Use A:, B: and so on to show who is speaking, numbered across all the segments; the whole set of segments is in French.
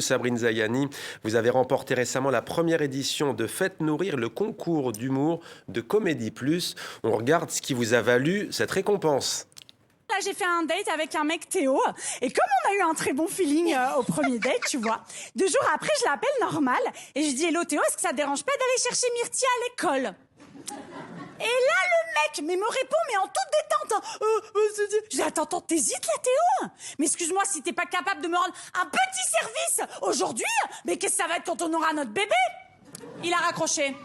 A: Sabrine Zayani, vous avez remporté récemment la première édition de Faites Nourrir, le concours d'humour de Comédie Plus. On regarde ce qui vous a valu cette récompense.
B: Là, j'ai fait un date avec un mec Théo. Et comme on a eu un très bon feeling au premier date, tu vois, 2 jours après, je l'appelle normal. Et je dis, hello Théo, est-ce que ça te dérange pas d'aller chercher Myrtille à l'école? Et là, le mec me répond, mais en toute détente. Je dis, attends, t'hésites là, Théo? Mais excuse-moi, si t'es pas capable de me rendre un petit service aujourd'hui, mais qu'est-ce que ça va être quand on aura notre bébé? Il a raccroché.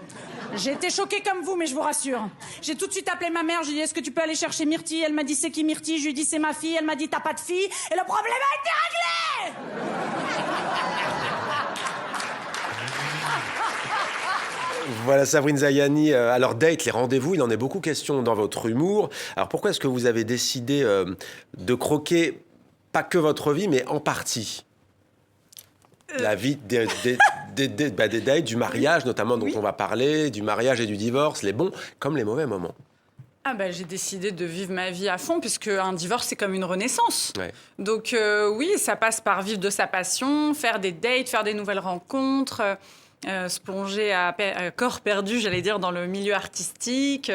B: J'ai été choquée comme vous, mais je vous rassure. J'ai tout de suite appelé ma mère, j'ai dit, est-ce que tu peux aller chercher Myrtille? Elle m'a dit, c'est qui Myrtille? Je lui ai dit, c'est ma fille. Elle m'a dit, t'as pas de fille. Et le problème a été réglé!
A: Voilà Sabrine Zayani. Alors date, les rendez-vous, il en est beaucoup question dans votre humour. Alors pourquoi est-ce que vous avez décidé de croquer pas que votre vie, mais en partie la vie des dates, du mariage notamment dont on va parler, du mariage et du divorce, les bons comme les mauvais moments?
C: J'ai décidé de vivre ma vie à fond, puisque un divorce, c'est comme une renaissance.
A: Ouais.
C: Donc oui, ça passe par vivre de sa passion, faire des dates, faire des nouvelles rencontres, se plonger à corps perdu, j'allais dire, dans le milieu artistique.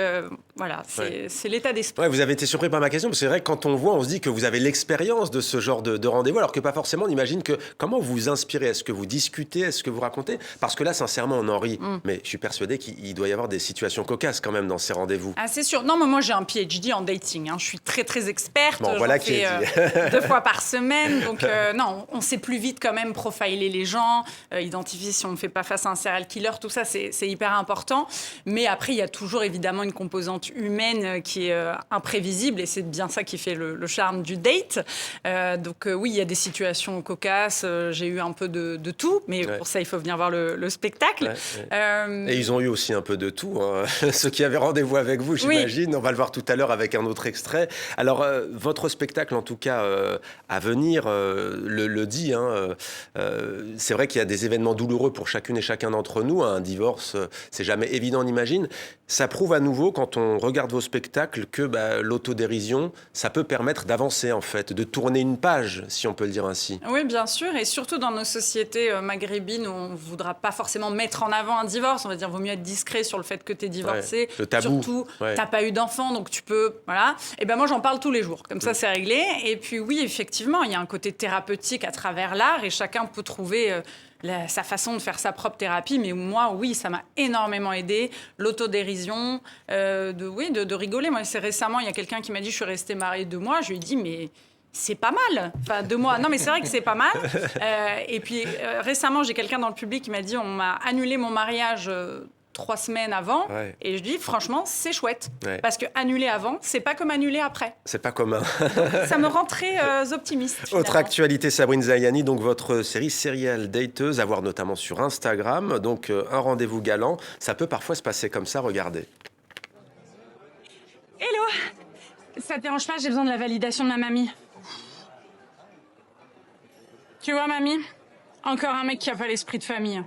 C: Voilà, c'est l'état d'esprit.
A: Ouais, vous avez été surpris par ma question, parce que c'est vrai que quand on voit, on se dit que vous avez l'expérience de ce genre de rendez-vous, alors que pas forcément, on imagine que comment vous vous inspirez? Est-ce que vous discutez? Est-ce que vous racontez? Parce que là, sincèrement, on en rit, mais je suis persuadé qu'il doit y avoir des situations cocasses quand même dans ces rendez-vous.
C: Ah, c'est sûr. Non, mais moi, j'ai un PhD en dating. Hein. Je suis très, très experte.
A: Bon, voilà qui est dit.
C: 2 fois par semaine. Donc, non, on sait plus vite quand même profiler les gens, identifier si on ne fait pas face à un serial killer. Tout ça, c'est hyper important. Mais après, il y a toujours évidemment une composante humaine qui est imprévisible. Et c'est bien ça qui fait le charme du date. Donc, oui, il y a des situations cocasses. J'ai eu un peu de tout. Mais pour ça, il faut venir voir le spectacle.
A: Et ils ont eu aussi un peu de tout, hein. Ceux qui avaient rendez-vous avec vous, j'imagine. On va le voir tout à l'heure avec un autre extrait. Alors, votre spectacle, en tout cas, à venir, le dit. Hein, c'est vrai qu'il y a des événements douloureux pour chacune et chacun d'entre nous. Un divorce, c'est jamais évident, on imagine. Ça prouve à nouveau, quand on regarde vos spectacles, que l'autodérision, ça peut permettre d'avancer, en fait, de tourner une page, si on peut le dire ainsi.
C: Oui, bien sûr. Et surtout dans nos sociétés maghrébines, où on ne voudra pas forcément mettre en avant un divorce. On va dire, vaut mieux être discret sur le fait que tu es divorcé.
A: Le tabou.
C: Surtout, tu n'as pas eu d'enfant, donc tu peux... Voilà. Et ben moi, j'en parle tous les jours. Comme ça, c'est réglé. Et puis oui, effectivement, il y a un côté thérapeutique à travers l'art, et chacun peut trouver... sa façon de faire sa propre thérapie, mais moi, oui, ça m'a énormément aidé. L'autodérision, de rigoler. Moi, c'est récemment, il y a quelqu'un qui m'a dit, je suis restée mariée 2 mois. Je lui ai dit, mais c'est pas mal. Enfin, 2 mois. Non, mais c'est vrai que c'est pas mal. Et puis, récemment, j'ai quelqu'un dans le public qui m'a dit, on m'a annulé mon mariage 3 semaines avant.
A: Ouais.
C: Et je dis, franchement, c'est chouette.
A: Ouais.
C: Parce que annuler avant, c'est pas comme annuler après.
A: C'est pas commun.
C: Ça me rend très optimiste.
A: Autre
C: finalement.
A: actualité, Sabrine Zayani, donc votre série Serial Dateuse, à voir notamment sur Instagram. Donc un rendez-vous galant, ça peut parfois se passer comme ça, regardez.
B: Hello! Ça te dérange pas, j'ai besoin de la validation de ma mamie. Tu vois, mamie? Encore un mec qui a pas l'esprit de famille.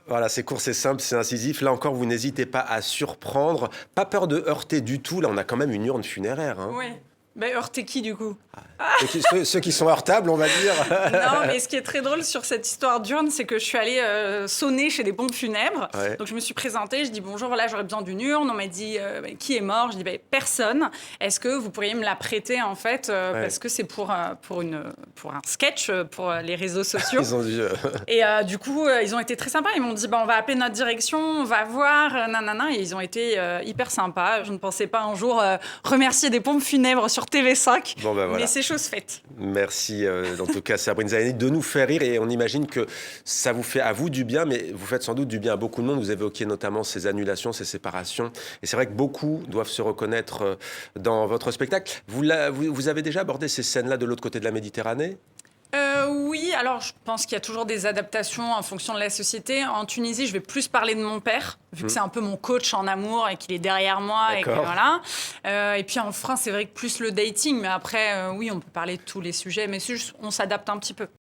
A: Voilà, c'est court, c'est simple, c'est incisif. Là encore, vous n'hésitez pas à surprendre. Pas peur de heurter du tout. Là, on a quand même une urne funéraire. Hein.
C: Oui. Ben, heurter qui, du coup?
A: Ceux qui sont heurtables, on va dire.
C: Non, mais ce qui est très drôle sur cette histoire d'urne, c'est que je suis allée sonner chez des pompes funèbres.
A: Ouais.
C: Donc, je me suis présentée, je dis bonjour, voilà, j'aurais besoin d'une urne. On m'a dit qui est mort? Je dis personne. Est-ce que vous pourriez me la prêter, en fait, parce que c'est pour un sketch pour les réseaux sociaux.
A: Ils ont dit,
C: Et du coup, ils ont été très sympas. Ils m'ont dit, on va appeler notre direction, on va voir, nanana. Et ils ont été hyper sympas. Je ne pensais pas un jour remercier des pompes funèbres sur TV5.
A: Bon, voilà.
C: Mais c'est chose faite.
A: Merci, en tout cas, Sabrine Zayani, de nous faire rire. Et on imagine que ça vous fait à vous du bien, mais vous faites sans doute du bien à beaucoup de monde. Vous évoquiez notamment ces annulations, ces séparations. Et c'est vrai que beaucoup doivent se reconnaître dans votre spectacle. Vous avez déjà abordé ces scènes-là de l'autre côté de la Méditerranée ?
C: Oui, alors je pense qu'il y a toujours des adaptations en fonction de la société. En Tunisie, je vais plus parler de mon père, vu que c'est un peu mon coach en amour et qu'il est derrière moi. Et, voilà. Et puis en France, c'est vrai que plus le dating, mais après, oui, on peut parler de tous les sujets, mais on s'adapte un petit peu.